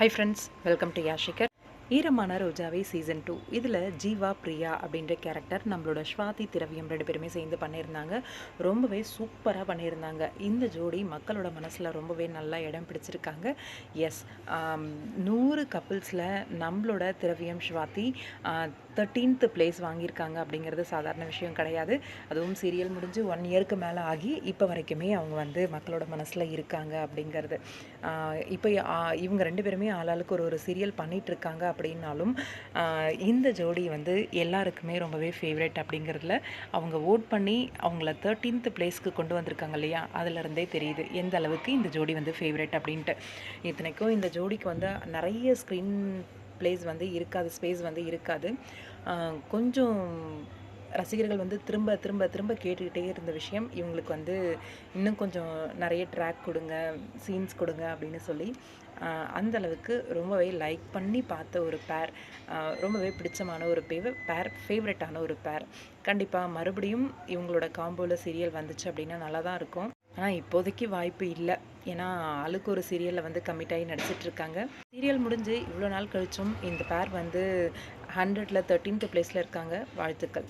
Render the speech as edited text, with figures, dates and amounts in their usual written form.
High friends, welcome to யாஷிகர். Eeramana Rojave season 2 இதில் ஜீவா பிரியா அப்படின்ற கேரக்டர் நம்மளோட ஸ்வாதி திரவியம் 2 பேருமே சேர்ந்து பண்ணியிருந்தாங்க. ரொம்பவே சூப்பராக பண்ணியிருந்தாங்க. இந்த ஜோடி மக்களோட மனசில் ரொம்பவே நல்லா இடம் பிடிச்சிருக்காங்க. எஸ், 100 கப்புள்ஸில் நம்மளோட திரவியம் ஸ்வாதி 13th பிளேஸ் வாங்கியிருக்காங்க அப்படிங்கிறது சாதாரண விஷயம் கிடையாது. அதுவும் சீரியல் முடிஞ்சு 1 இயருக்கு மேலே ஆகி இப்போ வரைக்குமே அவங்க வந்து மக்களோட மனசில் இருக்காங்க அப்படிங்கிறது. இப்போ இவங்க 2 பேருமே ஆளாளுக்கு ஒரு சீரியல் பண்ணிகிட்ருக்காங்க. அப்படின்னாலும் இந்த ஜோடி வந்து எல்லாருக்குமே ரொம்பவே ஃபேவரட் அப்படிங்கிறதுல அவங்க ஓட் பண்ணி அவங்கள 13th பிளேஸ்க்கு கொண்டு வந்திருக்காங்க இல்லையா, அதிலிருந்தே தெரியுது எந்த அளவுக்கு இந்த ஜோடி வந்து ஃபேவரட் அப்படின்ட்டு. இத்தனைக்கும் இந்த ஜோடிக்கு வந்து நிறைய ஸ்க்ரீன் பிளேஸ் வந்து இருக்காது, ஸ்பேஸ் வந்து இருக்காது. கொஞ்சம் ரசிகர்கள் வந்து திரும்ப திரும்ப திரும்ப கேட்டுக்கிட்டே இருந்த விஷயம், இவங்களுக்கு வந்து இன்னும் கொஞ்சம் நிறைய ட்ராக் கொடுங்க, சீன்ஸ் கொடுங்க அப்படின்னு சொல்லி அந்தளவுக்கு ரொம்பவே லைக் பண்ணி பார்த்த ஒரு பேர், ரொம்பவே பிடிச்சமான ஒரு ஃபேவரட்டான ஒரு பேர். கண்டிப்பாக மறுபடியும் இவங்களோட காம்போவில் சீரியல் வந்துச்சு அப்படின்னா நல்லா தான் இருக்கும். ஆனால் இப்போதைக்கு வாய்ப்பு இல்லை. ஏன்னா ஆளுக்கு ஒரு சீரியலில் வந்து கமிட் ஆகி நடிச்சிட்ருக்காங்க. சீரியல் முடிஞ்சு இவ்வளோ நாள் கழிச்சும் இந்த பேர் வந்து 100ல் 13th பிளேஸில் இருக்காங்க. வாழ்த்துக்கள்.